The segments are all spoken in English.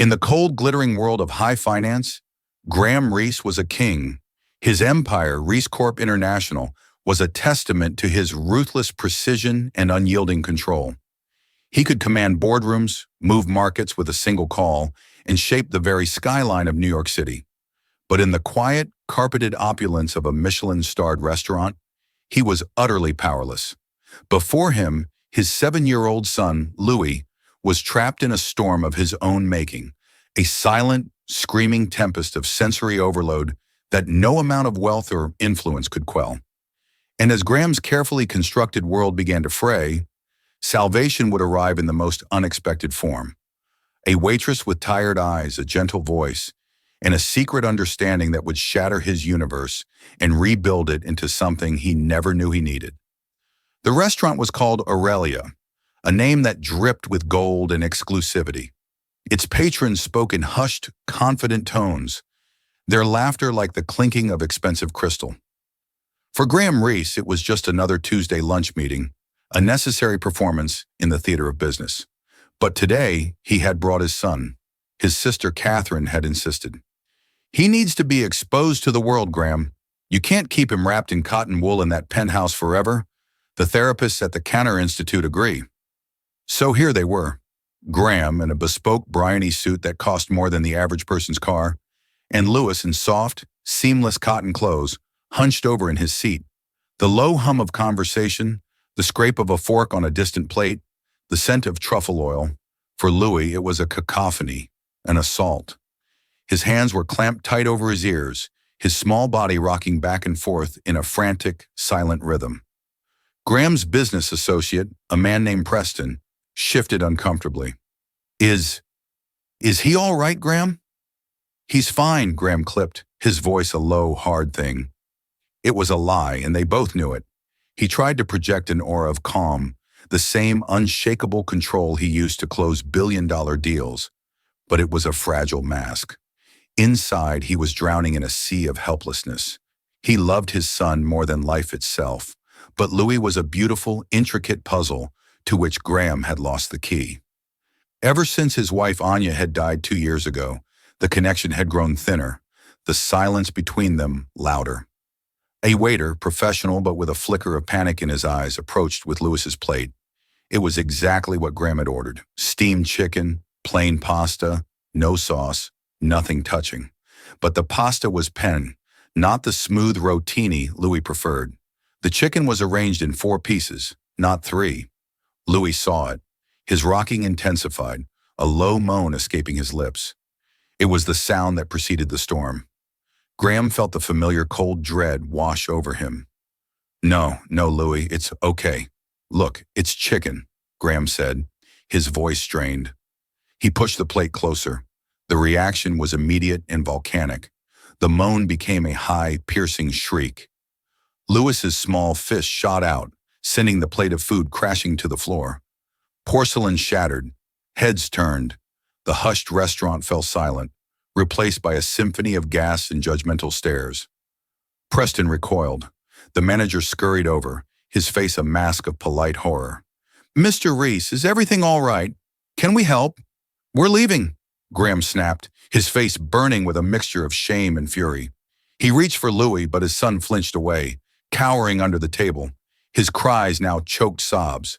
In the cold, glittering world of high finance, Graham Reese was a king. His empire, Reese Corp International, was a testament to his ruthless precision and unyielding control. He could command boardrooms, move markets with a single call, and shape the very skyline of New York City. But in the quiet, carpeted opulence of a Michelin-starred restaurant, he was utterly powerless. Before him, his 7-year-old son, Louis, was trapped in a storm of his own making, a silent, screaming tempest of sensory overload that no amount of wealth or influence could quell. And as Graham's carefully constructed world began to fray, salvation would arrive in the most unexpected form. A waitress with tired eyes, a gentle voice, and a secret understanding that would shatter his universe and rebuild it into something he never knew he needed. The restaurant was called Aurelia, a name that dripped with gold and exclusivity. Its patrons spoke in hushed, confident tones, their laughter like the clinking of expensive crystal. For Graham Reese, it was just another Tuesday lunch meeting, a necessary performance in the theater of business. But today, he had brought his son. His sister Catherine had insisted. "He needs to be exposed to the world, Graham. You can't keep him wrapped in cotton wool in that penthouse forever." The therapists at the Cantor Institute agree. So here they were, Graham in a bespoke Bryony suit that cost more than the average person's car, and Louis in soft, seamless cotton clothes, hunched over in his seat. The low hum of conversation, the scrape of a fork on a distant plate, the scent of truffle oil. For Louis, it was a cacophony, an assault. His hands were clamped tight over his ears, his small body rocking back and forth in a frantic, silent rhythm. Graham's business associate, a man named Preston, shifted uncomfortably. Is he all right, Graham?" "He's fine," Graham clipped, his voice a low, hard thing. It was a lie, and they both knew it. He tried to project an aura of calm, the same unshakable control he used to close billion-dollar deals, but it was a fragile mask. Inside, he was drowning in a sea of helplessness. He loved his son more than life itself, but Louis was a beautiful, intricate puzzle to which Graham had lost the key. Ever since his wife Anya had died 2 years ago, the connection had grown thinner, the silence between them louder. A waiter, professional but with a flicker of panic in his eyes, approached with Louis's plate. It was exactly what Graham had ordered: steamed chicken, plain pasta, no sauce, nothing touching. But the pasta was pen, not the smooth rotini Louis preferred. The chicken was arranged in 4 pieces, not 3. Louis saw it. His rocking intensified, a low moan escaping his lips. It was the sound that preceded the storm. Graham felt the familiar cold dread wash over him. No, Louis, it's okay. Look, it's chicken," Graham said, his voice strained. He pushed the plate closer. The reaction was immediate and volcanic. The moan became a high, piercing shriek. Louis's small fist shot out, sending the plate of food crashing to the floor. Porcelain shattered, heads turned. The hushed restaurant fell silent, replaced by a symphony of gas and judgmental stares. Preston recoiled. The manager scurried over, his face a mask of polite horror. "Mr. Reese, is everything all right? Can we help?" "We're leaving," Graham snapped, his face burning with a mixture of shame and fury. He reached for Louis, but his son flinched away, cowering under the table, his cries now choked sobs.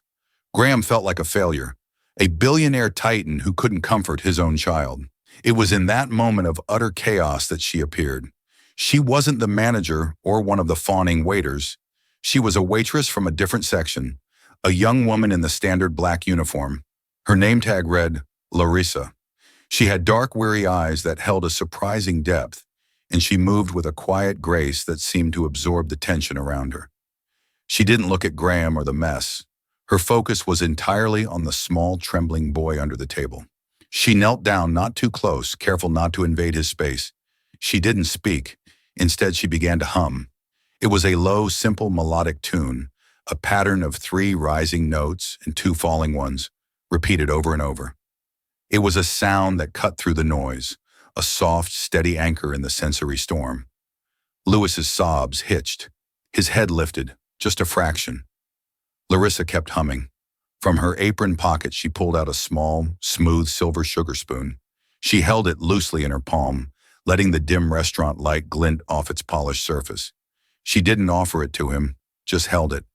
Graham felt like a failure, a billionaire titan who couldn't comfort his own child. It was in that moment of utter chaos that she appeared. She wasn't the manager or one of the fawning waiters. She was a waitress from a different section, a young woman in the standard black uniform. Her name tag read Larissa. She had dark, weary eyes that held a surprising depth, and she moved with a quiet grace that seemed to absorb the tension around her. She didn't look at Graham or the mess. Her focus was entirely on the small, trembling boy under the table. She knelt down not too close, careful not to invade his space. She didn't speak. Instead, she began to hum. It was a low, simple melodic tune, a pattern of 3 rising notes and 2 falling ones, repeated over and over. It was a sound that cut through the noise, a soft, steady anchor in the sensory storm. Louis's sobs hitched. His head lifted, just a fraction. Larissa kept humming. From her apron pocket, she pulled out a small, smooth silver sugar spoon. She held it loosely in her palm, letting the dim restaurant light glint off its polished surface. She didn't offer it to him, just held it.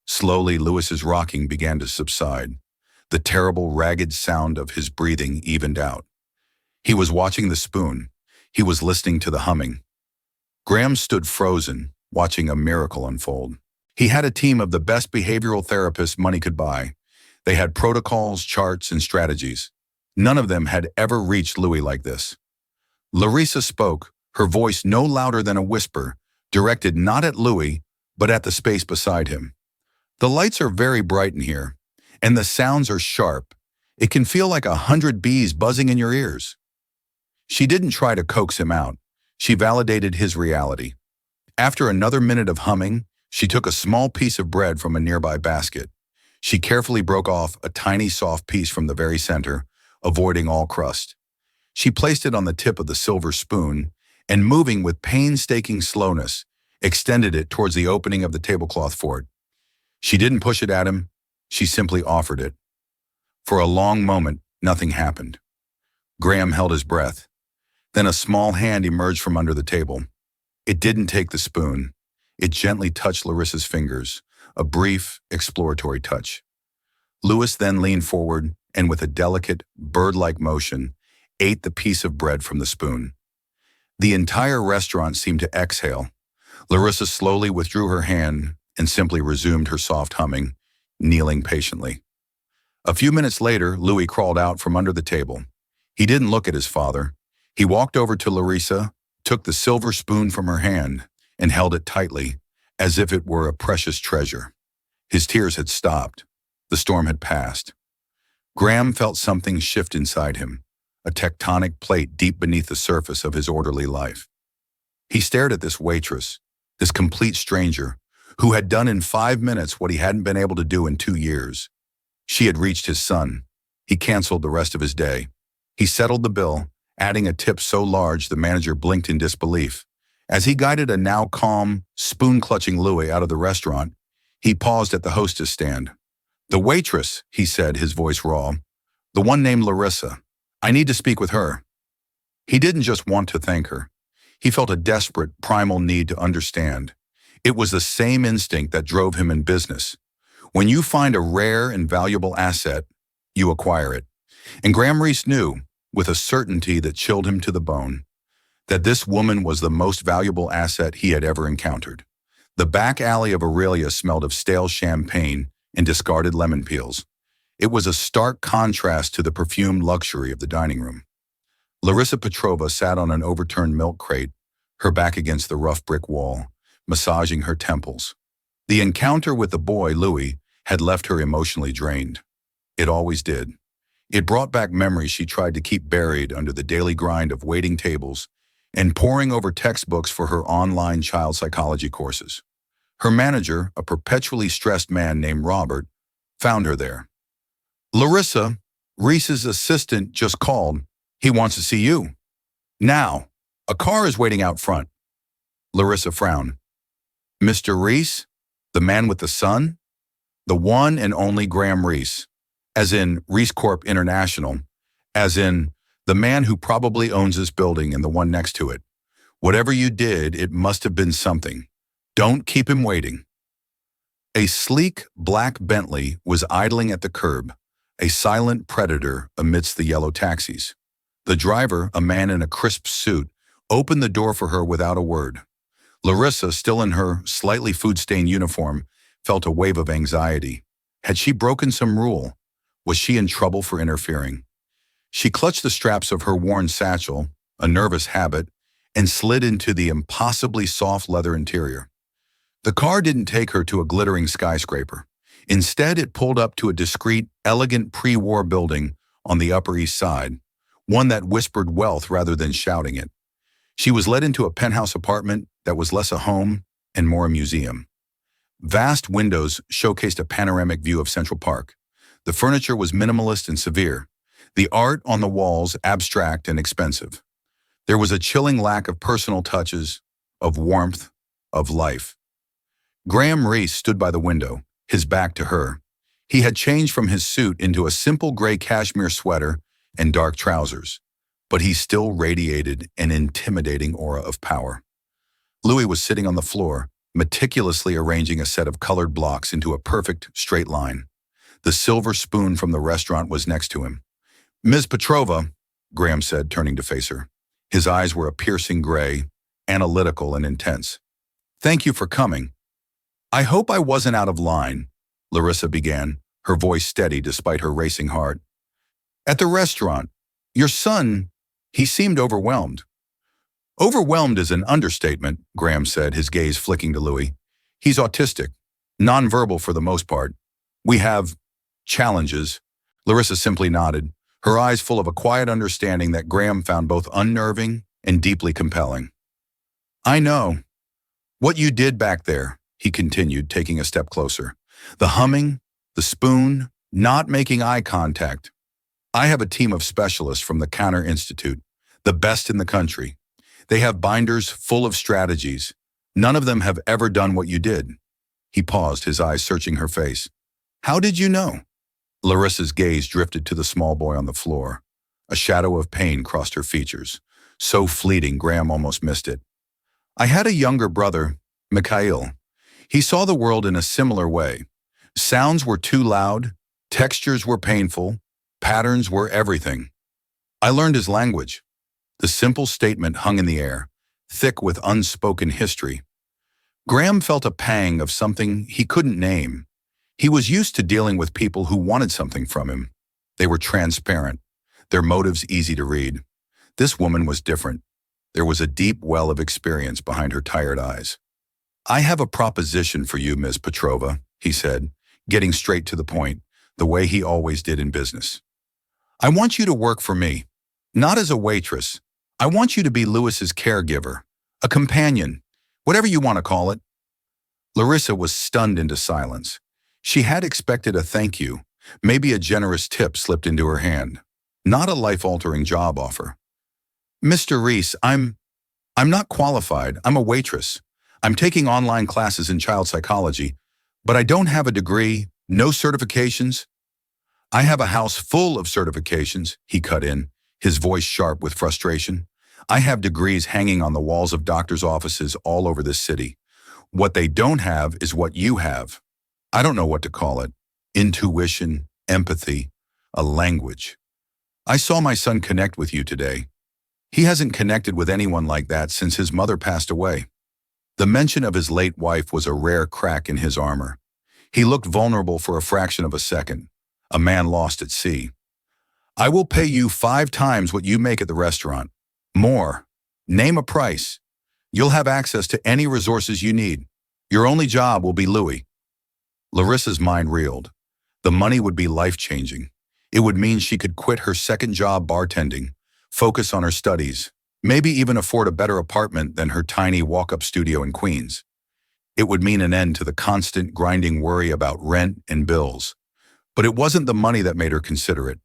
Slowly, Lewis's rocking began to subside. The terrible, ragged sound of his breathing evened out. He was watching the spoon. He was listening to the humming. Graham stood frozen, watching a miracle unfold. He had a team of the best behavioral therapists money could buy. They had protocols, charts, and strategies. None of them had ever reached Louis like this. Larissa spoke, her voice no louder than a whisper, directed not at Louis, but at the space beside him. The lights are very bright in here, and the sounds are sharp. It can feel like 100 bees buzzing in your ears. She didn't try to coax him out. She validated his reality. After another minute of humming, she took a small piece of bread from a nearby basket. She carefully broke off a tiny soft piece from the very center, avoiding all crust. She placed it on the tip of the silver spoon and, moving with painstaking slowness, extended it towards the opening of the tablecloth fort. She didn't push it at him, she simply offered it. For a long moment, nothing happened. Graham held his breath. Then a small hand emerged from under the table. It didn't take the spoon. It gently touched Larissa's fingers, a brief, exploratory touch. Louis then leaned forward and, with a delicate, bird-like motion, ate the piece of bread from the spoon. The entire restaurant seemed to exhale. Larissa slowly withdrew her hand and simply resumed her soft humming, kneeling patiently. A few minutes later, Louis crawled out from under the table. He didn't look at his father. He walked over to Larissa, took the silver spoon from her hand, and held it tightly, as if it were a precious treasure. His tears had stopped. The storm had passed. Graham felt something shift inside him, a tectonic plate deep beneath the surface of his orderly life. He stared at this waitress, this complete stranger, who had done in 5 minutes what he hadn't been able to do in 2 years. She had reached his son. He canceled the rest of his day. He settled the bill, adding a tip so large the manager blinked in disbelief. As he guided a now calm, spoon-clutching Louis out of the restaurant, he paused at the hostess stand. "The waitress," he said, his voice raw. "The one named Larissa. I need to speak with her." He didn't just want to thank her. He felt a desperate, primal need to understand. It was the same instinct that drove him in business. When you find a rare and valuable asset, you acquire it. And Graham Reese knew, with a certainty that chilled him to the bone, that this woman was the most valuable asset he had ever encountered. The back alley of Aurelia smelled of stale champagne and discarded lemon peels. It was a stark contrast to the perfumed luxury of the dining room. Larissa Petrova sat on an overturned milk crate, her back against the rough brick wall, massaging her temples. The encounter with the boy, Louis, had left her emotionally drained. It always did. It brought back memories she tried to keep buried under the daily grind of waiting tables and poring over textbooks for her online child psychology courses. Her manager, a perpetually stressed man named Robert, found her there. "Larissa, Reese's assistant just called. He wants to see you. Now, a car is waiting out front." Larissa frowned. "Mr. Reese? The man with the son?" The one and only Graham Reese, as in Reese Corp International, as in the man who probably owns this building and the one next to it. Whatever you did, it must have been something. Don't keep him waiting. A sleek black Bentley was idling at the curb, a silent predator amidst the yellow taxis. The driver, a man in a crisp suit, opened the door for her without a word. Larissa, still in her slightly food-stained uniform, felt a wave of anxiety. Had she broken some rule? Was she in trouble for interfering? She clutched the straps of her worn satchel, a nervous habit, and slid into the impossibly soft leather interior. The car didn't take her to a glittering skyscraper. Instead, it pulled up to a discreet, elegant pre-war building on the Upper East Side, one that whispered wealth rather than shouting it. She was led into a penthouse apartment that was less a home and more a museum. Vast windows showcased a panoramic view of Central Park. The furniture was minimalist and severe, the art on the walls abstract and expensive. There was a chilling lack of personal touches, of warmth, of life. Graham Reese stood by the window, his back to her. He had changed from his suit into a simple gray cashmere sweater and dark trousers. but he still radiated an intimidating aura of power. Louis was sitting on the floor, meticulously arranging a set of colored blocks into a perfect, straight line. The silver spoon from the restaurant was next to him. "Ms. Petrova," Graham said, turning to face her. His eyes were a piercing gray, analytical and intense. "Thank you for coming. I hope I wasn't out of line," Larissa began, her voice steady despite her racing heart. "At the restaurant, your son, he seemed overwhelmed." "Overwhelmed is an understatement," Graham said, his gaze flicking to Louis. "He's autistic, nonverbal for the most part. We have challenges." Larissa simply nodded, her eyes full of a quiet understanding that Graham found both unnerving and deeply compelling. "I know. What you did back there," he continued, taking a step closer. "The humming, the spoon, not making eye contact. I have a team of specialists from the Counter Institute, the best in the country. They have binders full of strategies. None of them have ever done what you did." He paused, his eyes searching her face. "How did you know?" Larissa's gaze drifted to the small boy on the floor. A shadow of pain crossed her features. So fleeting, Graham almost missed it. "I had a younger brother, Mikhail. He saw the world in a similar way. Sounds were too loud, textures were painful, patterns were everything. I learned his language." The simple statement hung in the air, thick with unspoken history. Graham felt a pang of something he couldn't name. He was used to dealing with people who wanted something from him. They were transparent, their motives easy to read. This woman was different. There was a deep well of experience behind her tired eyes. "I have a proposition for you, Ms. Petrova," he said, getting straight to the point, the way he always did in business. "I want you to work for me, not as a waitress. I want you to be Louis's caregiver, a companion, whatever you want to call it." Larissa was stunned into silence. She had expected a thank you, maybe a generous tip slipped into her hand, not a life-altering job offer. "Mr. Reese, I'm not qualified. I'm a waitress. I'm taking online classes in child psychology, but I don't have a degree, no certifications." "I have a house full of certifications," he cut in, his voice sharp with frustration. "I have degrees hanging on the walls of doctors' offices all over this city. What they don't have is what you have. I don't know what to call it. Intuition, empathy, a language. I saw my son connect with you today. He hasn't connected with anyone like that since his mother passed away." The mention of his late wife was a rare crack in his armor. He looked vulnerable for a fraction of a second, a man lost at sea. "I will pay you 5 times what you make at the restaurant. More. Name a price. You'll have access to any resources you need. Your only job will be Louis." Larissa's mind reeled. The money would be life-changing. It would mean she could quit her second job bartending, focus on her studies, maybe even afford a better apartment than her tiny walk-up studio in Queens. It would mean an end to the constant grinding worry about rent and bills. But it wasn't the money that made her consider it.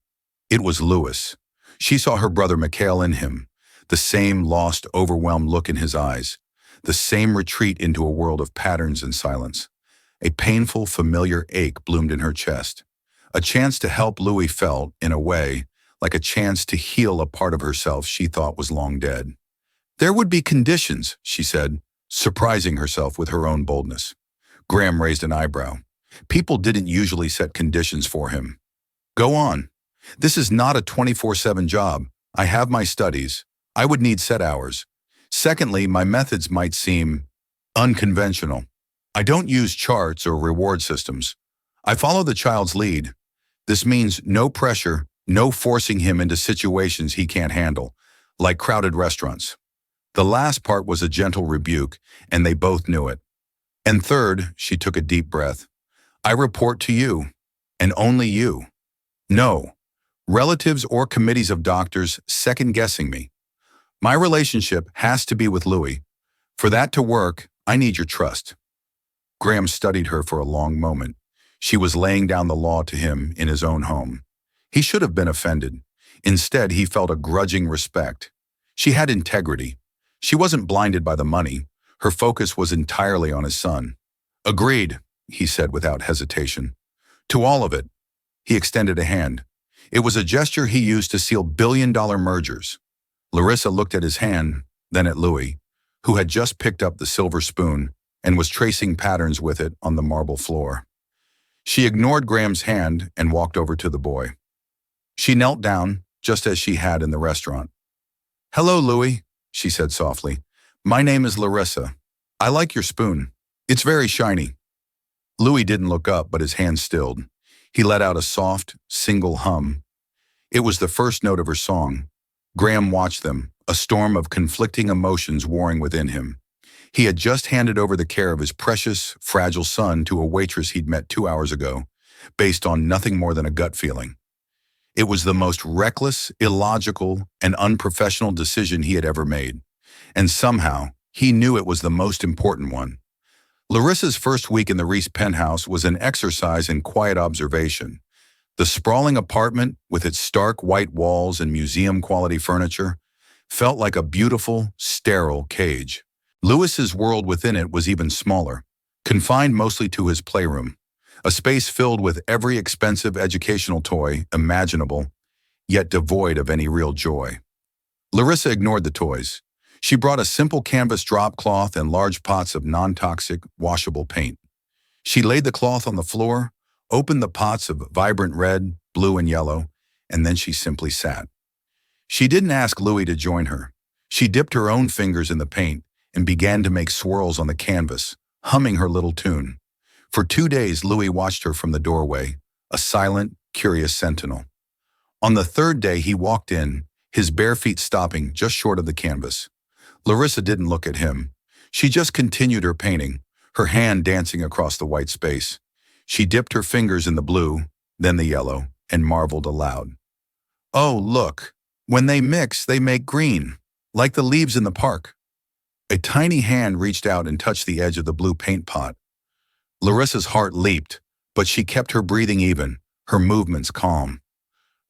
It was Louis. She saw her brother Mikhail in him, the same lost, overwhelmed look in his eyes, the same retreat into a world of patterns and silence. A painful, familiar ache bloomed in her chest. A chance to help Louis felt, in a way, like a chance to heal a part of herself she thought was long dead. "There would be conditions," she said, surprising herself with her own boldness. Graham raised an eyebrow. People didn't usually set conditions for him. "Go on. This is not a 24/7 job. I have my studies. I would need set hours. Secondly, my methods might seem unconventional. I don't use charts or reward systems. I follow the child's lead. This means no pressure, no forcing him into situations he can't handle, like crowded restaurants." The last part was a gentle rebuke, and they both knew it. "And third," she took a deep breath, "I report to you, and only you. No relatives or committees of doctors second-guessing me. My relationship has to be with Louis. For that to work, I need your trust." Graham studied her for a long moment. She was laying down the law to him in his own home. He should have been offended. Instead, he felt a grudging respect. She had integrity. She wasn't blinded by the money. Her focus was entirely on his son. "Agreed," he said without hesitation. "To all of it." He extended a hand. It was a gesture he used to seal billion-dollar mergers. Larissa looked at his hand, then at Louis, who had just picked up the silver spoon and was tracing patterns with it on the marble floor. She ignored Graham's hand and walked over to the boy. She knelt down, just as she had in the restaurant. "Hello, Louis," she said softly. "My name is Larissa. I like your spoon. It's very shiny." Louis didn't look up, but his hand stilled. He let out a soft, single hum. It was the first note of her song. Graham watched them, a storm of conflicting emotions warring within him. He had just handed over the care of his precious, fragile son to a waitress he'd met 2 hours ago, based on nothing more than a gut feeling. It was the most reckless, illogical, and unprofessional decision he had ever made. And somehow, he knew it was the most important one. Larissa's first week in the Reese penthouse was an exercise in quiet observation. The sprawling apartment, with its stark white walls and museum-quality furniture, felt like a beautiful, sterile cage. Louis's world within it was even smaller, confined mostly to his playroom, a space filled with every expensive educational toy imaginable, yet devoid of any real joy. Larissa ignored the toys. She brought a simple canvas drop cloth and large pots of non-toxic, washable paint. She laid the cloth on the floor, opened the pots of vibrant red, blue, and yellow, and then she simply sat. She didn't ask Louis to join her. She dipped her own fingers in the paint and began to make swirls on the canvas, humming her little tune. For 2 days, Louis watched her from the doorway, a silent, curious sentinel. On the third day, he walked in, his bare feet stopping just short of the canvas. Larissa didn't look at him. She just continued her painting, her hand dancing across the white space. She dipped her fingers in the blue, then the yellow, and marveled aloud. "Oh, look, when they mix, they make green, like the leaves in the park." A tiny hand reached out and touched the edge of the blue paint pot. Larissa's heart leaped, but she kept her breathing even, her movements calm.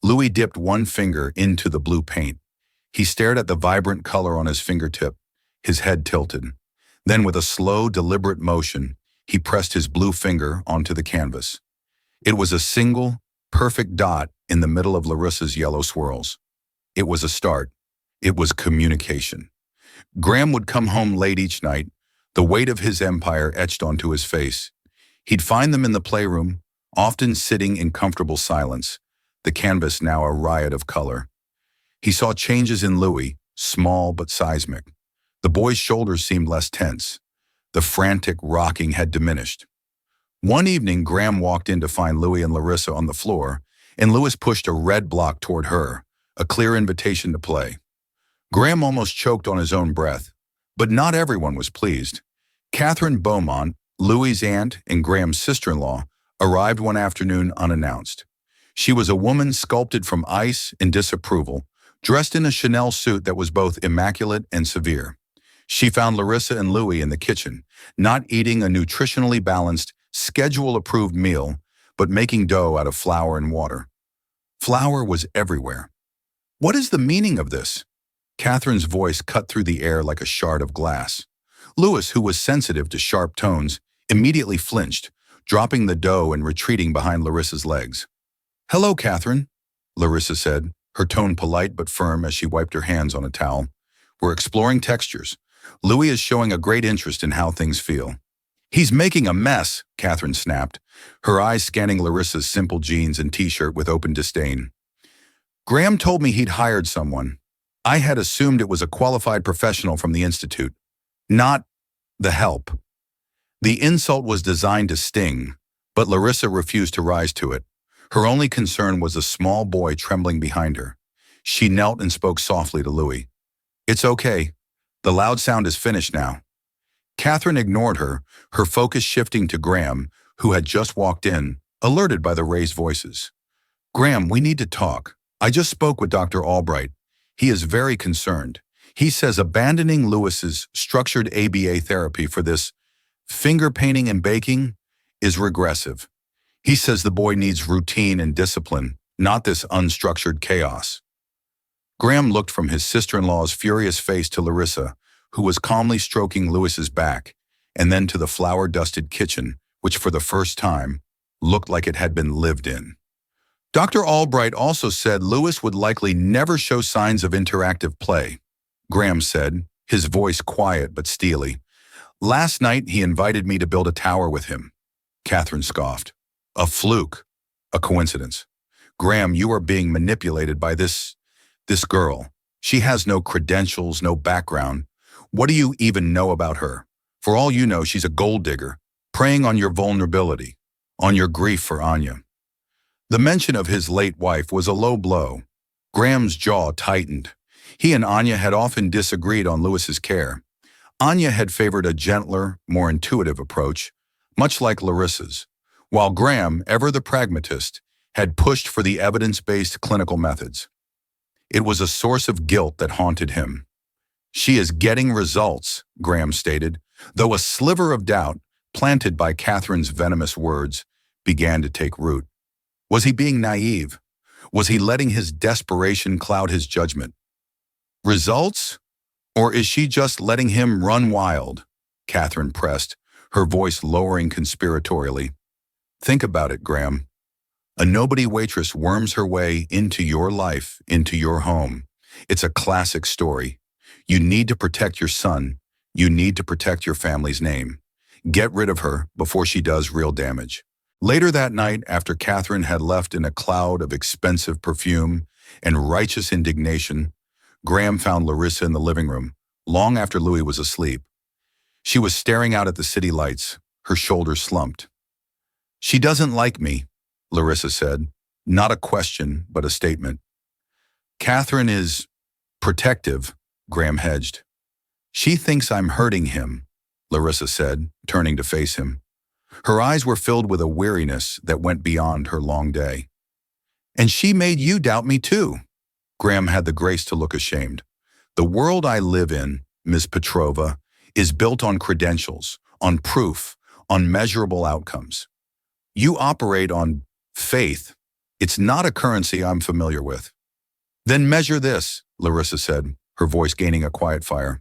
Louis dipped one finger into the blue paint. He stared at the vibrant color on his fingertip, his head tilted. Then with a slow, deliberate motion, he pressed his blue finger onto the canvas. It was a single, perfect dot in the middle of Larissa's yellow swirls. It was a start. It was communication. Graham would come home late each night, the weight of his empire etched onto his face. He'd find them in the playroom, often sitting in comfortable silence, the canvas now a riot of color. He saw changes in Louis, small but seismic. The boy's shoulders seemed less tense. The frantic rocking had diminished. One evening, Graham walked in to find Louis and Larissa on the floor, and Louis pushed a red block toward her, a clear invitation to play. Graham almost choked on his own breath, but not everyone was pleased. Catherine Beaumont, Louis's aunt and Graham's sister-in-law, arrived one afternoon unannounced. She was a woman sculpted from ice and disapproval, dressed in a Chanel suit that was both immaculate and severe. She found Larissa and Louis in the kitchen, not eating a nutritionally balanced, schedule-approved meal, but making dough out of flour and water. Flour was everywhere. "What is the meaning of this?" Catherine's voice cut through the air like a shard of glass. Louis, who was sensitive to sharp tones, immediately flinched, dropping the dough and retreating behind Larissa's legs. "Hello, Catherine," Larissa said, her tone polite but firm as she wiped her hands on a towel. "We're exploring textures. Louis is showing a great interest in how things feel." "He's making a mess," Catherine snapped, her eyes scanning Larissa's simple jeans and t-shirt with open disdain. "Graham told me he'd hired someone. I had assumed it was a qualified professional from the Institute, not the help." The insult was designed to sting, but Larissa refused to rise to it. Her only concern was a small boy trembling behind her. She knelt and spoke softly to Louis. "It's okay. The loud sound is finished now." Catherine ignored her, her focus shifting to Graham, who had just walked in, alerted by the raised voices. "Graham, we need to talk. I just spoke with Dr. Albright. He is very concerned. He says abandoning Louis's structured ABA therapy for this finger painting and baking is regressive. He says the boy needs routine and discipline, not this unstructured chaos." Graham looked from his sister-in-law's furious face to Larissa, who was calmly stroking Louis's back, and then to the flour-dusted kitchen, which for the first time looked like it had been lived in. Dr. Albright also said Lewis would likely never show signs of interactive play. Graham said, his voice quiet but steely. Last night he invited me to build a tower with him. Catherine scoffed. A fluke. A coincidence. Graham, you are being manipulated by this girl. She has no credentials, no background. What do you even know about her? For all you know, she's a gold digger, preying on your vulnerability, on your grief for Anya. The mention of his late wife was a low blow. Graham's jaw tightened. He and Anya had often disagreed on Lewis's care. Anya had favored a gentler, more intuitive approach, much like Larissa's, while Graham, ever the pragmatist, had pushed for the evidence-based clinical methods. It was a source of guilt that haunted him. She is getting results, Graham stated, though a sliver of doubt, planted by Catherine's venomous words, began to take root. Was he being naive? Was he letting his desperation cloud his judgment? Results? Or is she just letting him run wild? Catherine pressed, her voice lowering conspiratorially. Think about it, Graham. A nobody waitress worms her way into your life, into your home. It's a classic story. You need to protect your son. You need to protect your family's name. Get rid of her before she does real damage. Later that night, after Catherine had left in a cloud of expensive perfume and righteous indignation, Graham found Larissa in the living room, long after Louis was asleep. She was staring out at the city lights, her shoulders slumped. She doesn't like me, Larissa said, not a question, but a statement. Catherine is protective, Graham hedged. She thinks I'm hurting him, Larissa said, turning to face him. Her eyes were filled with a weariness that went beyond her long day. And she made you doubt me too. Graham had the grace to look ashamed. The world I live in, Ms. Petrova, is built on credentials, on proof, on measurable outcomes. You operate on faith. It's not a currency I'm familiar with. Then measure this, Larissa said, her voice gaining a quiet fire.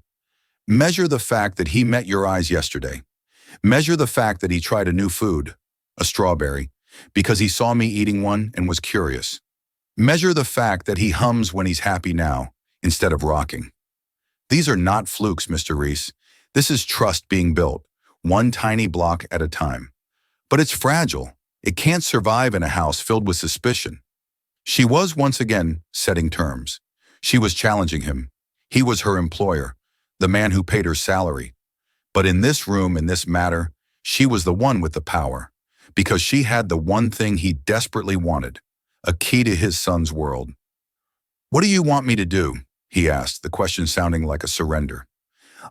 Measure the fact that he met your eyes yesterday. Measure the fact that he tried a new food, a strawberry, because he saw me eating one and was curious. Measure the fact that he hums when he's happy now, instead of rocking. These are not flukes, Mr. Reese. This is trust being built, one tiny block at a time. But it's fragile. It can't survive in a house filled with suspicion. She was once again setting terms. She was challenging him. He was her employer, the man who paid her salary. But in this room, in this matter, she was the one with the power, because she had the one thing he desperately wanted, a key to his son's world. What do you want me to do? He asked, the question sounding like a surrender.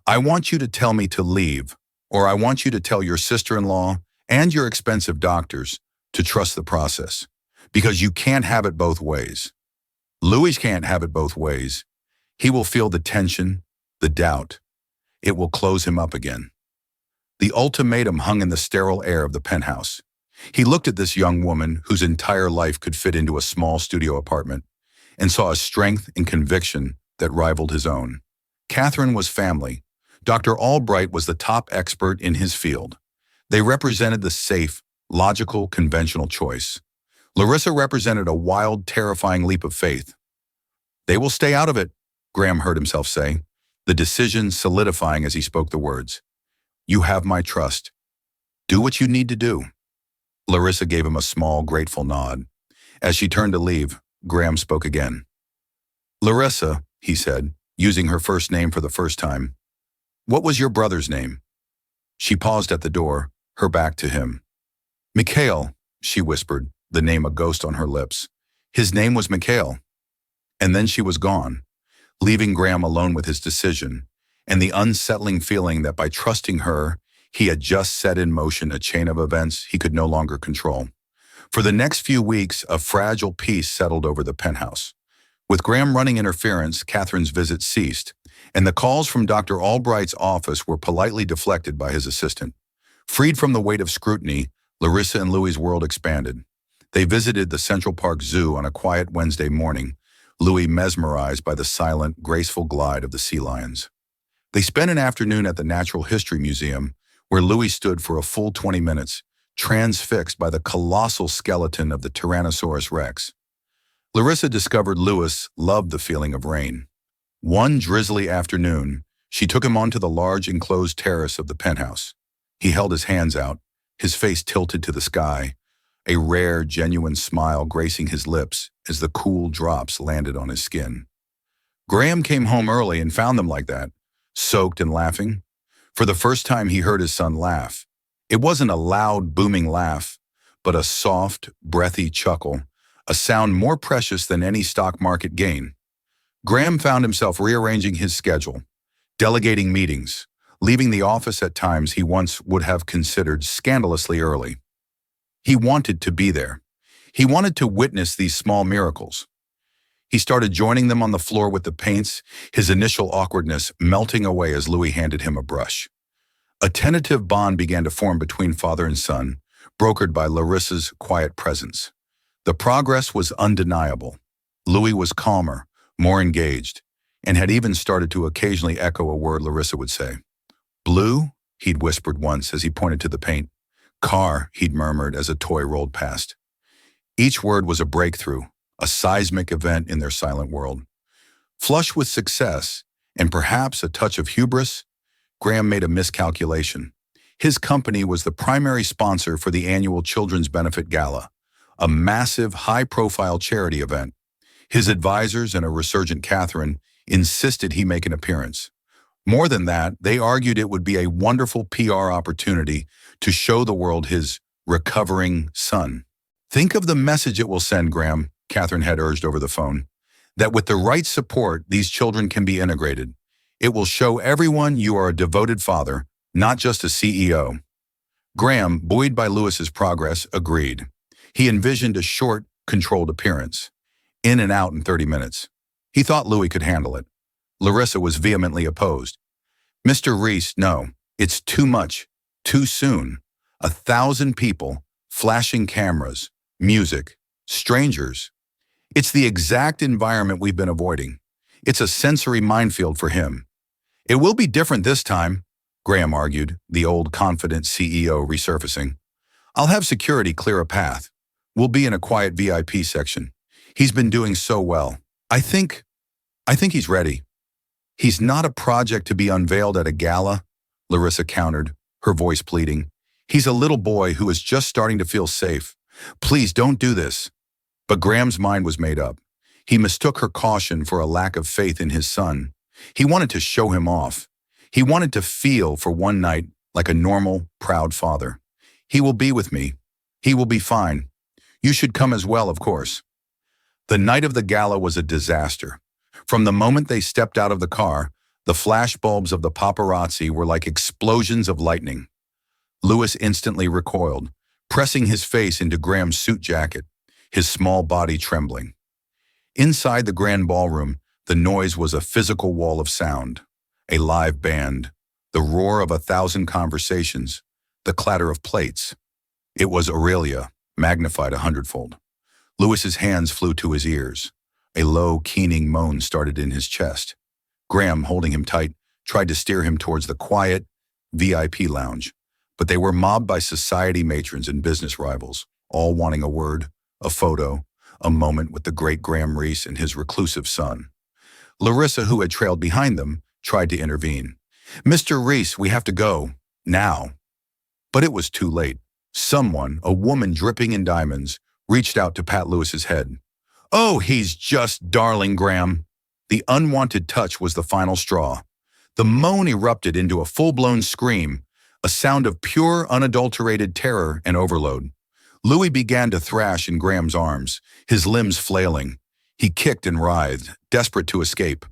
I want you to tell me to leave, or I want you to tell your sister-in-law and your expensive doctors to trust the process, because you can't have it both ways. Louis can't have it both ways. He will feel the tension, the doubt. It will close him up again. The ultimatum hung in the sterile air of the penthouse. He looked at this young woman whose entire life could fit into a small studio apartment and saw a strength and conviction that rivaled his own. Catherine was family. Dr. Albright was the top expert in his field. They represented the safe, logical, conventional choice. Larissa represented a wild, terrifying leap of faith. They will stay out of it, Graham heard himself say, the decision solidifying as he spoke the words. You have my trust. Do what you need to do. Larissa gave him a small, grateful nod. As she turned to leave, Graham spoke again. Larissa, he said, using her first name for the first time. What was your brother's name? She paused at the door, her back to him. Mikhail, she whispered, the name a ghost on her lips. His name was Mikhail. And then she was gone, leaving Graham alone with his decision and the unsettling feeling that by trusting her, he had just set in motion a chain of events he could no longer control. For the next few weeks, a fragile peace settled over the penthouse. With Graham running interference, Catherine's visit ceased, and the calls from Dr. Albright's office were politely deflected by his assistant. Freed from the weight of scrutiny, Larissa and Louis's world expanded. They visited the Central Park Zoo on a quiet Wednesday morning, Louis mesmerized by the silent, graceful glide of the sea lions. They spent an afternoon at the Natural History Museum, where Louis stood for a full 20 minutes, transfixed by the colossal skeleton of the Tyrannosaurus Rex. Larissa discovered Louis loved the feeling of rain. One drizzly afternoon, she took him onto the large enclosed terrace of the penthouse. He held his hands out, his face tilted to the sky, a rare, genuine smile gracing his lips as the cool drops landed on his skin. Graham came home early and found them like that, soaked and laughing. For the first time, he heard his son laugh. It wasn't a loud, booming laugh, but a soft, breathy chuckle, a sound more precious than any stock market gain. Graham found himself rearranging his schedule, delegating meetings, leaving the office at times he once would have considered scandalously early. He wanted to be there. He wanted to witness these small miracles. He started joining them on the floor with the paints, his initial awkwardness melting away as Louis handed him a brush. A tentative bond began to form between father and son, brokered by Larissa's quiet presence. The progress was undeniable. Louis was calmer, more engaged, and had even started to occasionally echo a word Larissa would say. "Blue," he'd whispered once as he pointed to the paint. "Car," he'd murmured as a toy rolled past. Each word was a breakthrough, a seismic event in their silent world. Flush with success, and perhaps a touch of hubris, Graham made a miscalculation. His company was the primary sponsor for the annual Children's Benefit Gala, a massive, high-profile charity event. His advisors and a resurgent Catherine insisted he make an appearance. More than that, they argued it would be a wonderful PR opportunity to show the world his recovering son. "Think of the message it will send, Graham," Catherine had urged over the phone, "that with the right support, these children can be integrated. It will show everyone you are a devoted father, not just a CEO. Graham, buoyed by Louis's progress, agreed. He envisioned a short, controlled appearance. In and out in 30 minutes. He thought Louis could handle it. Larissa was vehemently opposed. "Mr. Reese, no, it's too much, too soon. 1,000 people, flashing cameras, music, strangers. It's the exact environment we've been avoiding. It's a sensory minefield for him." "It will be different this time," Graham argued, the old confident CEO resurfacing. "I'll have security clear a path. We'll be in a quiet VIP section. He's been doing so well. I think he's ready." "He's not a project to be unveiled at a gala," Larissa countered, her voice pleading. "He's a little boy who is just starting to feel safe. Please don't do this." But Graham's mind was made up. He mistook her caution for a lack of faith in his son. He wanted to show him off. He wanted to feel for one night like a normal, proud father. "He will be with me. He will be fine. You should come as well, of course." The night of the gala was a disaster. From the moment they stepped out of the car, the flash bulbs of the paparazzi were like explosions of lightning. Louis instantly recoiled, pressing his face into Graham's suit jacket, his small body trembling. Inside the grand ballroom, the noise was a physical wall of sound, a live band, the roar of 1,000 conversations, the clatter of plates. It was Aurelia, magnified 100-fold. Louis's hands flew to his ears. A low, keening moan started in his chest. Graham, holding him tight, tried to steer him towards the quiet VIP lounge, but they were mobbed by society matrons and business rivals, all wanting a word, a photo, a moment with the great Graham Reese and his reclusive son. Larissa, who had trailed behind them, tried to intervene. "Mr. Reese, we have to go. Now." But it was too late. Someone, a woman dripping in diamonds, reached out to pat Louis's head. "Oh, he's just darling, Graham." The unwanted touch was the final straw. The moan erupted into a full-blown scream, a sound of pure, unadulterated terror and overload. Louis began to thrash in Graham's arms, his limbs flailing. He kicked and writhed, desperate to escape.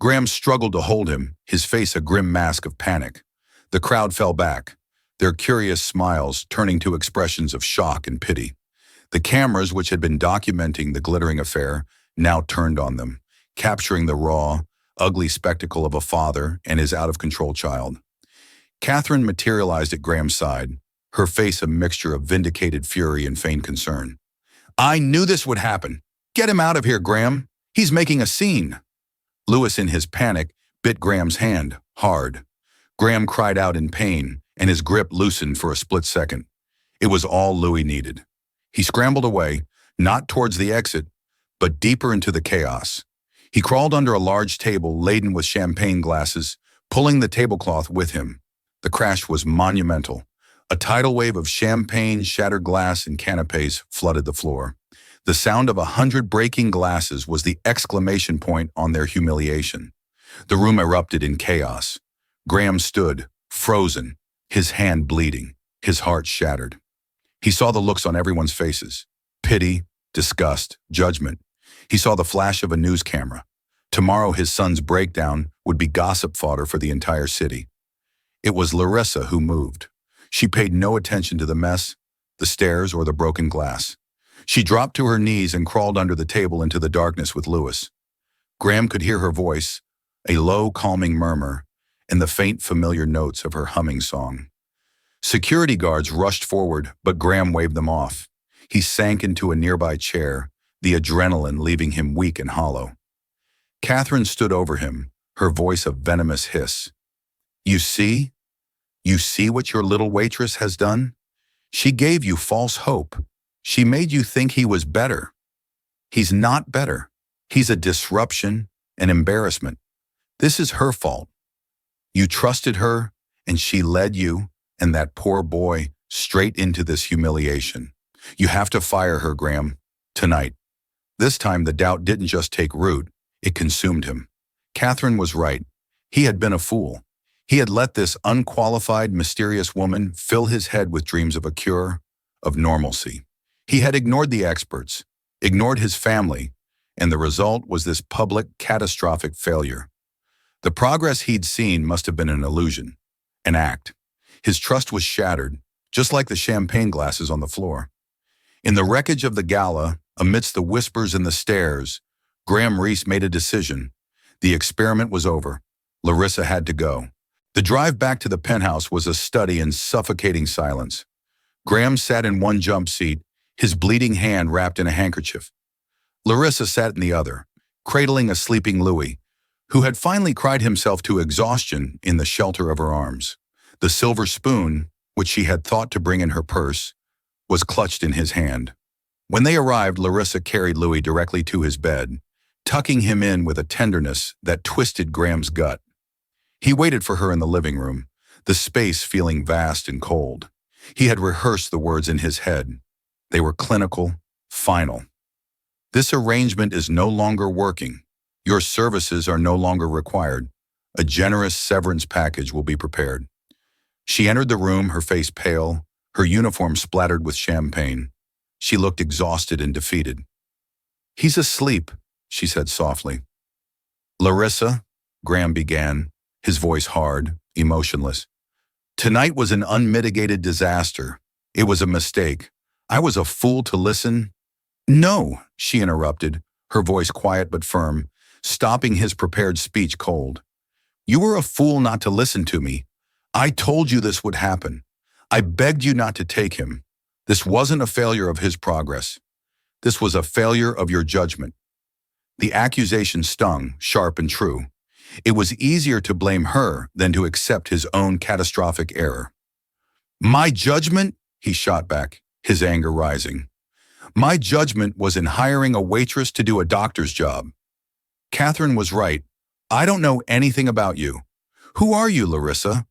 Graham struggled to hold him, his face a grim mask of panic. The crowd fell back, their curious smiles turning to expressions of shock and pity. The cameras, which had been documenting the glittering affair, now turned on them, capturing the raw, ugly spectacle of a father and his out-of-control child. Catherine materialized at Graham's side, her face a mixture of vindicated fury and feigned concern. "I knew this would happen. Get him out of here, Graham. He's making a scene." Louis, in his panic, bit Graham's hand, hard. Graham cried out in pain, and his grip loosened for a split second. It was all Louis needed. He scrambled away, not towards the exit, but deeper into the chaos. He crawled under a large table laden with champagne glasses, pulling the tablecloth with him. The crash was monumental. A tidal wave of champagne, shattered glass, and canapes flooded the floor. The sound of 100 breaking glasses was the exclamation point on their humiliation. The room erupted in chaos. Graham stood, frozen, his hand bleeding, his heart shattered. He saw the looks on everyone's faces: pity, disgust, judgment. He saw the flash of a news camera. Tomorrow his son's breakdown would be gossip fodder for the entire city. It was Larissa who moved. She paid no attention to the mess, the stairs, or the broken glass. She dropped to her knees and crawled under the table into the darkness with Louis. Graham could hear her voice, a low, calming murmur, and the faint, familiar notes of her humming song. Security guards rushed forward, but Graham waved them off. He sank into a nearby chair, the adrenaline leaving him weak and hollow. Catherine stood over him, her voice a venomous hiss. You see? You see what your little waitress has done? She gave you false hope. She made you think he was better. He's not better. He's a disruption, an embarrassment. This is her fault. You trusted her, and she led you, and that poor boy, straight into this humiliation. You have to fire her, Graham, tonight. This time the doubt didn't just take root, it consumed him. Catherine was right. He had been a fool. He had let this unqualified, mysterious woman fill his head with dreams of a cure, of normalcy. He had ignored the experts, ignored his family, and the result was this public, catastrophic failure. The progress he'd seen must have been an illusion, an act. His trust was shattered, just like the champagne glasses on the floor. In the wreckage of the gala, amidst the whispers and the stares, Graham Reese made a decision. The experiment was over. Larissa had to go. The drive back to the penthouse was a study in suffocating silence. Graham sat in one jump seat, his bleeding hand wrapped in a handkerchief. Larissa sat in the other, cradling a sleeping Louis, who had finally cried himself to exhaustion in the shelter of her arms. The silver spoon, which she had thought to bring in her purse, was clutched in his hand. When they arrived, Larissa carried Louis directly to his bed, tucking him in with a tenderness that twisted Graham's gut. He waited for her in the living room, the space feeling vast and cold. He had rehearsed the words in his head. They were clinical, final. This arrangement is no longer working. Your services are no longer required. A generous severance package will be prepared. She entered the room, her face pale, her uniform splattered with champagne. She looked exhausted and defeated. He's asleep, she said softly. Larissa, Graham began, his voice hard, emotionless. Tonight was an unmitigated disaster. It was a mistake. I was a fool to listen. No, she interrupted, her voice quiet but firm, stopping his prepared speech cold. You were a fool not to listen to me. I told you this would happen. I begged you not to take him. This wasn't a failure of his progress. This was a failure of your judgment. The accusation stung, sharp and true. It was easier to blame her than to accept his own catastrophic error. My judgment? He shot back, his anger rising. My judgment was in hiring a waitress to do a doctor's job. Catherine was right. I don't know anything about you. Who are you, Larissa?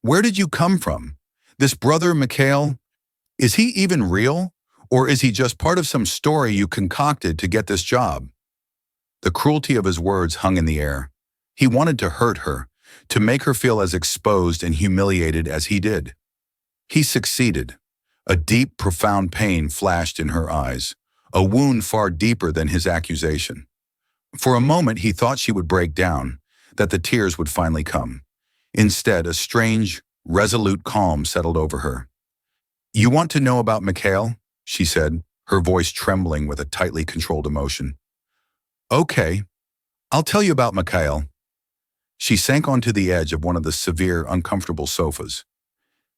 Where did you come from? This brother, Mikhail, is he even real? Or is he just part of some story you concocted to get this job? The cruelty of his words hung in the air. He wanted to hurt her, to make her feel as exposed and humiliated as he did. He succeeded. A deep, profound pain flashed in her eyes, a wound far deeper than his accusation. For a moment he thought she would break down, that the tears would finally come. Instead, a strange, resolute calm settled over her. You want to know about Mikhail? She said, her voice trembling with a tightly controlled emotion. Okay, I'll tell you about Mikhail. She sank onto the edge of one of the severe, uncomfortable sofas.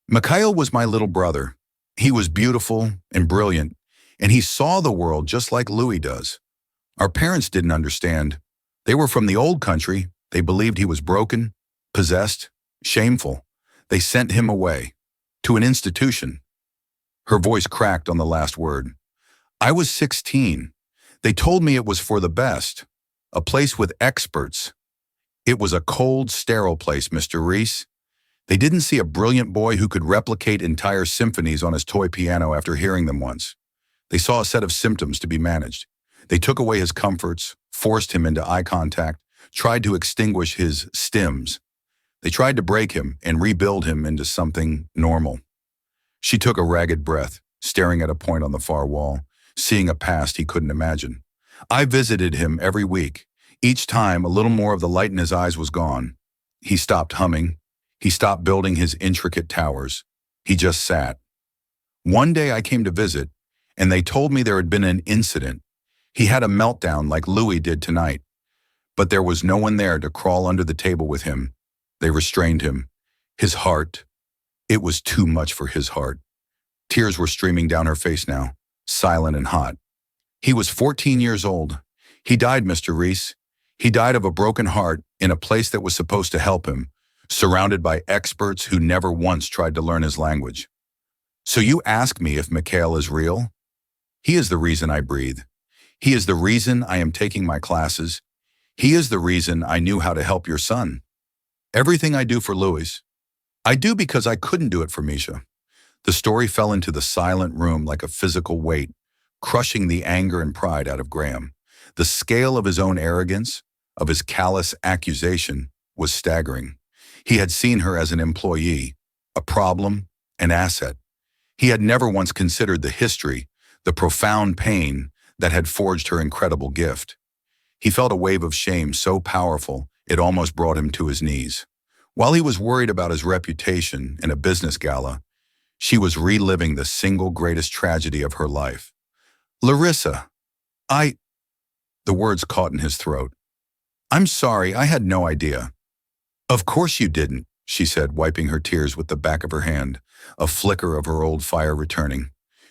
Mikhail was my little brother. He was beautiful and brilliant, and he saw the world just like Louis does. Our parents didn't understand. They were from the old country. They believed he was broken, possessed, shameful. They sent him away, to an institution. Her voice cracked on the last word. I was 16. They told me it was for the best. A place with experts. It was a cold, sterile place, Mr. Reese. They didn't see a brilliant boy who could replicate entire symphonies on his toy piano after hearing them once. They saw a set of symptoms to be managed. They took away his comforts, forced him into eye contact, tried to extinguish his stims. They tried to break him and rebuild him into something normal. She took a ragged breath, staring at a point on the far wall, seeing a past he couldn't imagine. I visited him every week. Each time, a little more of the light in his eyes was gone. He stopped humming. He stopped building his intricate towers. He just sat. One day I came to visit, and they told me there had been an incident. He had a meltdown like Louis did tonight. But there was no one there to crawl under the table with him. They restrained him. His heart. It was too much for his heart. Tears were streaming down her face now, silent and hot. He was 14 years old. He died, Mr. Reese. He died of a broken heart in a place that was supposed to help him, surrounded by experts who never once tried to learn his language. So you ask me if Mikhail is real? He is the reason I breathe. He is the reason I am taking my classes. He is the reason I knew how to help your son. Everything I do for Louis, I do because I couldn't do it for Misha. The story fell into the silent room like a physical weight, crushing the anger and pride out of Graham. The scale of his own arrogance, of his callous accusation, was staggering. He had seen her as an employee, a problem, an asset. He had never once considered the history, the profound pain that had forged her incredible gift. He felt a wave of shame so powerful it almost brought him to his knees. While he was worried about his reputation in a business gala, she was reliving the single greatest tragedy of her life. Larissa, the words caught in his throat. I'm sorry, I had no idea. Of course you didn't, she said, wiping her tears with the back of her hand, a flicker of her old fire returning.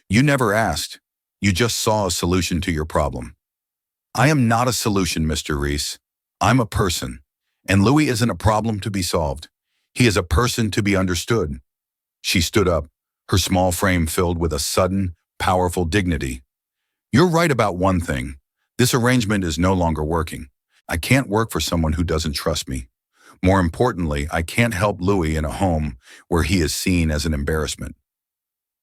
You never asked. You just saw a solution to your problem. I am not a solution, Mr. Reese. I'm a person. And Louis isn't a problem to be solved. He is a person to be understood. She stood up, her small frame filled with a sudden, powerful dignity. You're right about one thing. This arrangement is no longer working. I can't work for someone who doesn't trust me. More importantly, I can't help Louis in a home where he is seen as an embarrassment.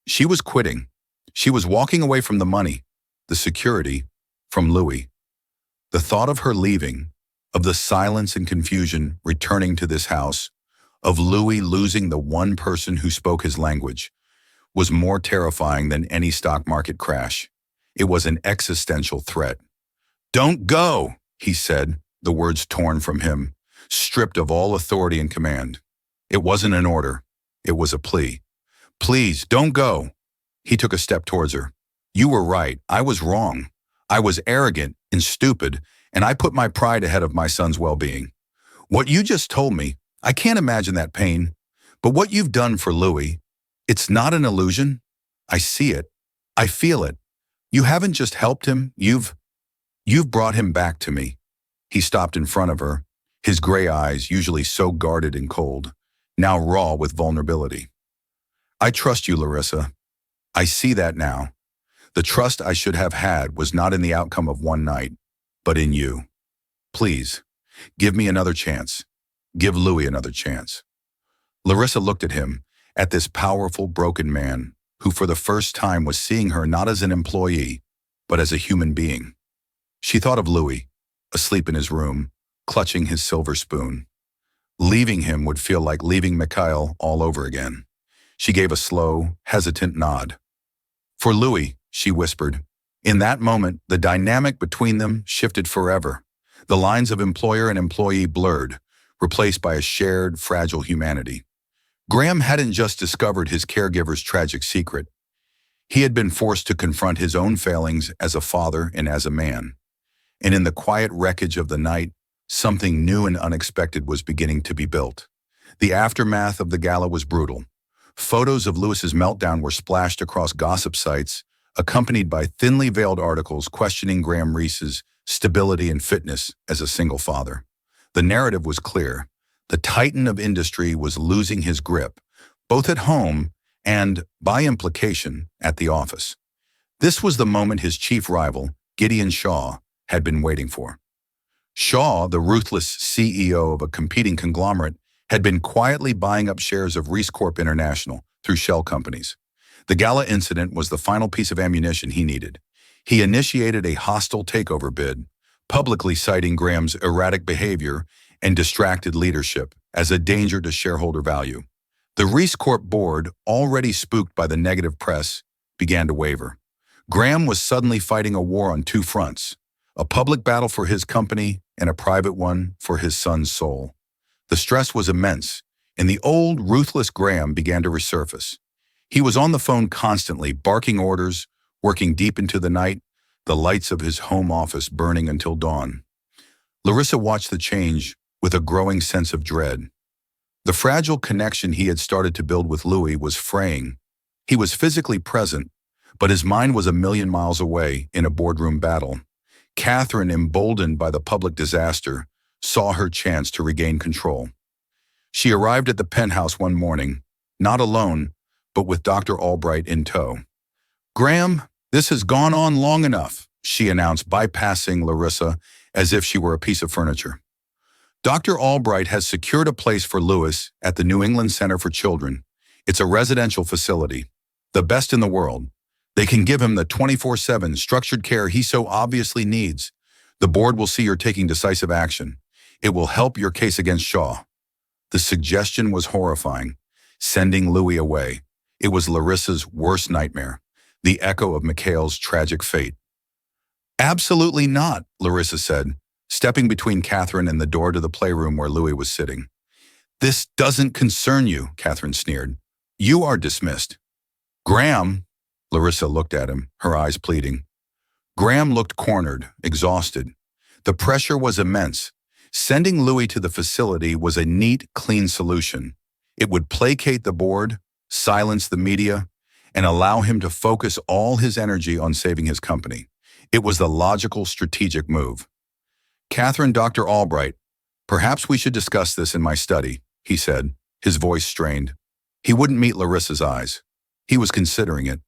She was quitting. She was walking away from the money, the security, from Louis. The thought of her leaving, of the silence and confusion returning to this house, of Louis losing the one person who spoke his language, was more terrifying than any stock market crash. It was an existential threat. Don't go, he said, the words torn from him, stripped of all authority and command. It wasn't an order. It was a plea. Please, don't go. He took a step towards her. You were right. I was wrong. I was arrogant and stupid, and I put my pride ahead of my son's well-being. What you just told me, I can't imagine that pain. But what you've done for Louis, it's not an illusion. I see it. I feel it. You haven't just helped him, you've brought him back to me. He stopped in front of her, his gray eyes, usually so guarded and cold, now raw with vulnerability. I trust you, Larissa. I see that now. The trust I should have had was not in the outcome of one night, but in you. Please, give me another chance. Give Louis another chance. Larissa looked at him, at this powerful, broken man, who for the first time was seeing her not as an employee, but as a human being. She thought of Louis, asleep in his room, clutching his silver spoon. Leaving him would feel like leaving Mikhail all over again. She gave a slow, hesitant nod. For Louis, she whispered. In that moment, the dynamic between them shifted forever. The lines of employer and employee blurred, replaced by a shared, fragile humanity. Graham hadn't just discovered his caregiver's tragic secret. He had been forced to confront his own failings as a father and as a man. And in the quiet wreckage of the night, something new and unexpected was beginning to be built. The aftermath of the gala was brutal. Photos of Louis's meltdown were splashed across gossip sites, accompanied by thinly veiled articles questioning Graham Reese's stability and fitness as a single father. The narrative was clear. The titan of industry was losing his grip, both at home and, by implication, at the office. This was the moment his chief rival, Gideon Shaw, had been waiting for. Shaw, the ruthless CEO of a competing conglomerate, had been quietly buying up shares of Reese Corp International through shell companies. The gala incident was the final piece of ammunition he needed. He initiated a hostile takeover bid, publicly citing Graham's erratic behavior and distracted leadership as a danger to shareholder value. The Reese Corp board, already spooked by the negative press, began to waver. Graham was suddenly fighting a war on two fronts, a public battle for his company and a private one for his son's soul. The stress was immense, and the old, ruthless Graham began to resurface. He was on the phone constantly, barking orders, working deep into the night, the lights of his home office burning until dawn. Larissa watched the change with a growing sense of dread. The fragile connection he had started to build with Louis was fraying. He was physically present, but his mind was a million miles away in a boardroom battle. Catherine, emboldened by the public disaster, saw her chance to regain control. She arrived at the penthouse one morning, not alone, but with Dr. Albright in tow. "Graham, this has gone on long enough," she announced, bypassing Larissa as if she were a piece of furniture. "Dr. Albright has secured a place for Louis at the New England Center for Children. It's a residential facility, the best in the world. They can give him the 24/7 structured care he so obviously needs. The board will see you're taking decisive action. It will help your case against Shaw." The suggestion was horrifying, sending Louis away. It was Larissa's worst nightmare, the echo of Mikhail's tragic fate. "Absolutely not," Larissa said, stepping between Catherine and the door to the playroom where Louis was sitting. "This doesn't concern you," Catherine sneered. "You are dismissed." "Graham," Larissa looked at him, her eyes pleading. Graham looked cornered, exhausted. The pressure was immense. Sending Louis to the facility was a neat, clean solution. It would placate the board, silence the media, and allow him to focus all his energy on saving his company. It was the logical, strategic move. "Catherine, Dr. Albright, perhaps we should discuss this in my study," he said, his voice strained. He wouldn't meet Larissa's eyes. He was considering it.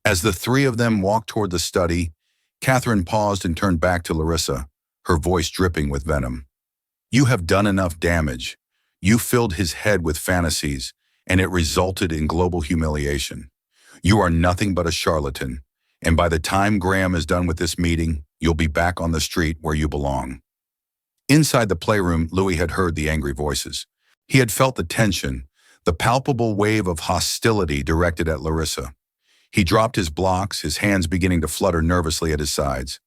As the three of them walked toward the study, Catherine paused and turned back to Larissa, her voice dripping with venom. "You have done enough damage. You filled his head with fantasies, and it resulted in global humiliation. You are nothing but a charlatan, and by the time Graham is done with this meeting, you'll be back on the street where you belong." Inside the playroom, Louis had heard the angry voices. He had felt the tension, the palpable wave of hostility directed at Larissa. He dropped his blocks, his hands beginning to flutter nervously at his sides.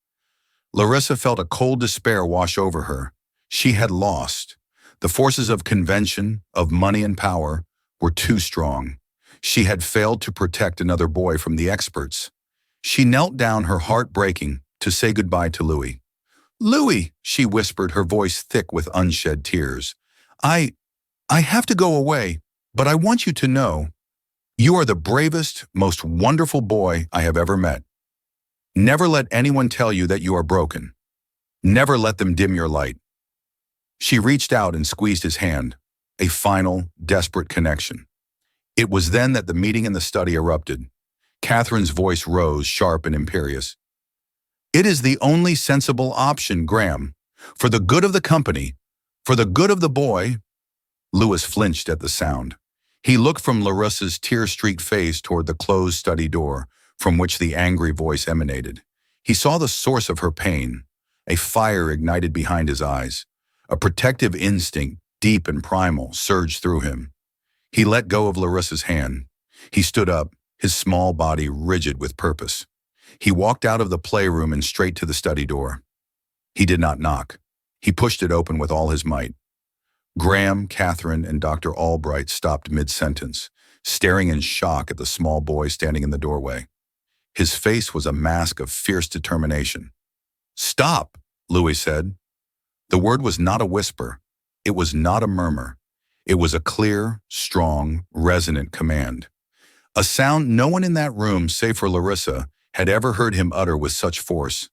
Larissa felt a cold despair wash over her. She had lost. The forces of convention, of money and power, were too strong. She had failed to protect another boy from the experts. She knelt down, her heart breaking, to say goodbye to Louis. "Louis," she whispered, her voice thick with unshed tears. I have to go away, but I want you to know, you are the bravest, most wonderful boy I have ever met. Never let anyone tell you that you are broken. Never let them dim your light." She reached out and squeezed his hand, a final, desperate connection. It was then that the meeting in the study erupted. Catherine's voice rose, sharp and imperious. "It is the only sensible option, Graham. For the good of the company, for the good of the boy." Louis flinched at the sound. He looked from Larissa's tear-streaked face toward the closed study door, from which the angry voice emanated. He saw the source of her pain, a fire ignited behind his eyes. A protective instinct, deep and primal, surged through him. He let go of Larissa's hand. He stood up, his small body rigid with purpose. He walked out of the playroom and straight to the study door. He did not knock. He pushed it open with all his might. Graham, Catherine, and Dr. Albright stopped mid-sentence, staring in shock at the small boy standing in the doorway. His face was a mask of fierce determination. "Stop," Louis said. The word was not a whisper. It was not a murmur. It was a clear, strong, resonant command. A sound no one in that room, save for Larissa, had ever heard him utter with such force.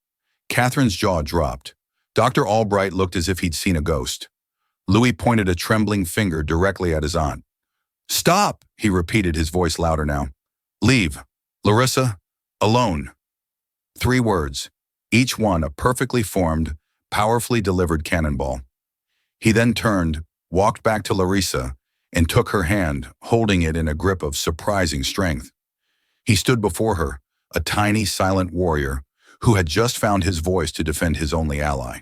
Catherine's jaw dropped. Dr. Albright looked as if he'd seen a ghost. Louis pointed a trembling finger directly at his aunt. Stop, he repeated, his voice louder now. Leave. Larissa, alone. 3 words, each one a perfectly formed, powerfully delivered cannonball. He then turned, walked back to Larissa, and took her hand, holding it in a grip of surprising strength. He stood before her, a tiny, silent warrior who had just found his voice to defend his only ally.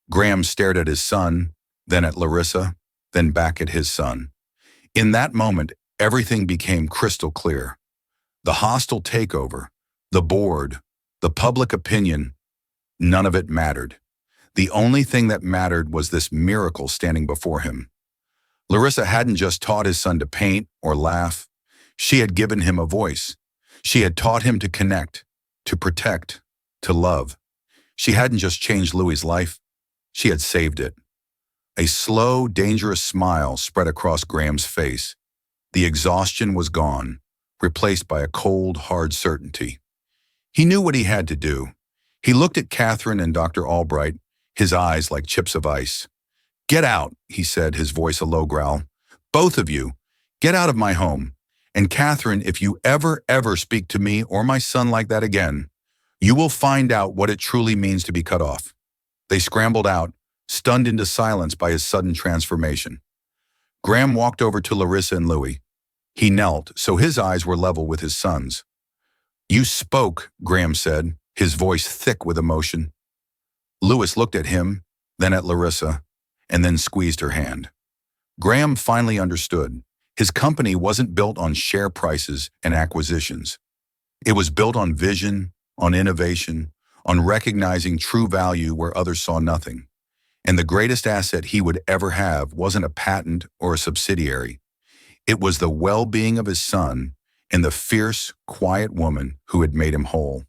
Graham stared at his son, then at Larissa, then back at his son. In that moment, everything became crystal clear. The hostile takeover, the board, the public opinion, none of it mattered. The only thing that mattered was this miracle standing before him. Larissa hadn't just taught his son to paint or laugh. She had given him a voice. She had taught him to connect, to protect, to love. She hadn't just changed Louis's life, she had saved it. A slow, dangerous smile spread across Graham's face. The exhaustion was gone, replaced by a cold, hard certainty. He knew what he had to do. He looked at Catherine and Dr. Albright, his eyes like chips of ice. Get out, he said, his voice a low growl. Both of you, get out of my home. And Catherine, if you ever speak to me or my son like that again, you will find out what it truly means to be cut off. They scrambled out, stunned into silence by his sudden transformation. Graham walked over to Larissa and Louis. He knelt, so his eyes were level with his son's. You spoke, Graham said, his voice thick with emotion. Louis looked at him, then at Larissa, and then squeezed her hand. Graham finally understood. His company wasn't built on share prices and acquisitions. It was built on vision, on innovation, on recognizing true value where others saw nothing. And the greatest asset he would ever have wasn't a patent or a subsidiary. It was the well-being of his son and the fierce, quiet woman who had made him whole.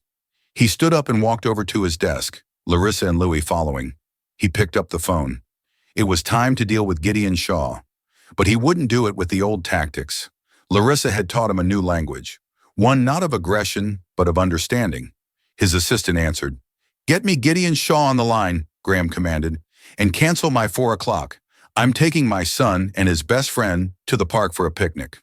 He stood up and walked over to his desk, Larissa and Louis following. He picked up the phone. It was time to deal with Gideon Shaw. But he wouldn't do it with the old tactics. Larissa had taught him a new language, one not of aggression, but of understanding. His assistant answered. Get me Gideon Shaw on the line, Graham commanded, and cancel my 4 o'clock. I'm taking my son and his best friend to the park for a picnic.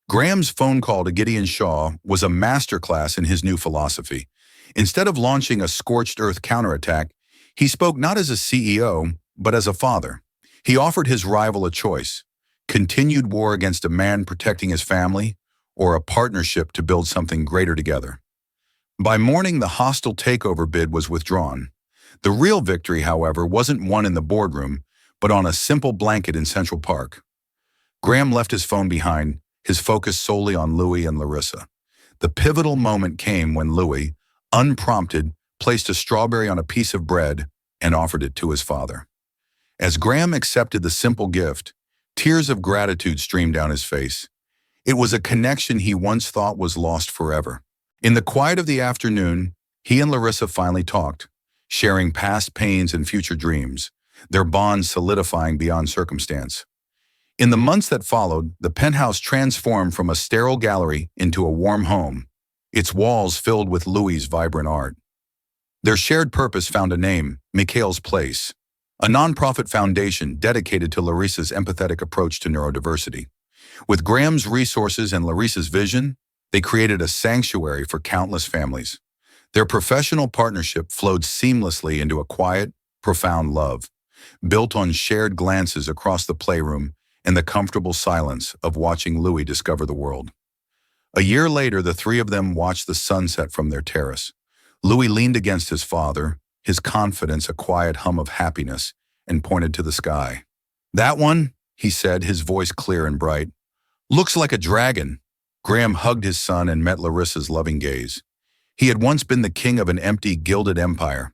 Graham's phone call to Gideon Shaw was a masterclass in his new philosophy. Instead of launching a scorched earth counterattack, he spoke not as a CEO, but as a father. He offered his rival a choice: continued war against a man protecting his family, or a partnership to build something greater together. By morning, the hostile takeover bid was withdrawn. The real victory, however, wasn't won in the boardroom, but on a simple blanket in Central Park. Graham left his phone behind, his focus solely on Louis and Larissa. The pivotal moment came when Louis, unprompted, placed a strawberry on a piece of bread and offered it to his father. As Graham accepted the simple gift, tears of gratitude streamed down his face. It was a connection he once thought was lost forever. In the quiet of the afternoon, he and Larissa finally talked, sharing past pains and future dreams, their bond solidifying beyond circumstance. In the months that followed, the penthouse transformed from a sterile gallery into a warm home, its walls filled with Louis's vibrant art. Their shared purpose found a name: Mikhail's Place, a nonprofit foundation dedicated to Larissa's empathetic approach to neurodiversity. With Graham's resources and Larissa's vision, they created a sanctuary for countless families. Their professional partnership flowed seamlessly into a quiet, profound love, built on shared glances across the playroom and the comfortable silence of watching Louis discover the world. A year later, the three of them watched the sunset from their terrace. Louis leaned against his father, his confidence a quiet hum of happiness, and pointed to the sky. "That one," he said, his voice clear and bright, "looks like a dragon." Graham hugged his son and met Larissa's loving gaze. He had once been the king of an empty, gilded empire.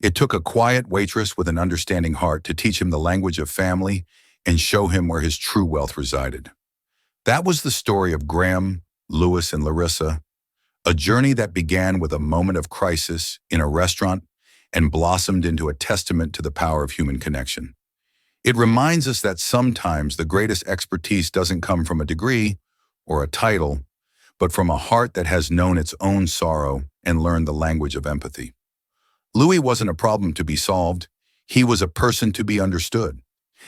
It took a quiet waitress with an understanding heart to teach him the language of family and show him where his true wealth resided. That was the story of Graham, Louis, and Larissa, a journey that began with a moment of crisis in a restaurant and blossomed into a testament to the power of human connection. It reminds us that sometimes the greatest expertise doesn't come from a degree or a title, but from a heart that has known its own sorrow and learned the language of empathy. Louis wasn't a problem to be solved, he was a person to be understood.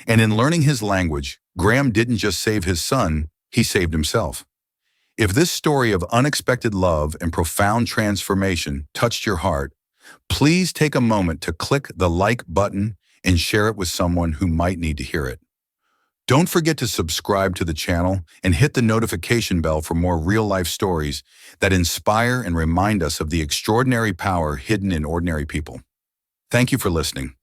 And in learning his language, Graham didn't just save his son, he saved himself. If this story of unexpected love and profound transformation touched your heart, please take a moment to click the like button and share it with someone who might need to hear it. Don't forget to subscribe to the channel and hit the notification bell for more real-life stories that inspire and remind us of the extraordinary power hidden in ordinary people. Thank you for listening.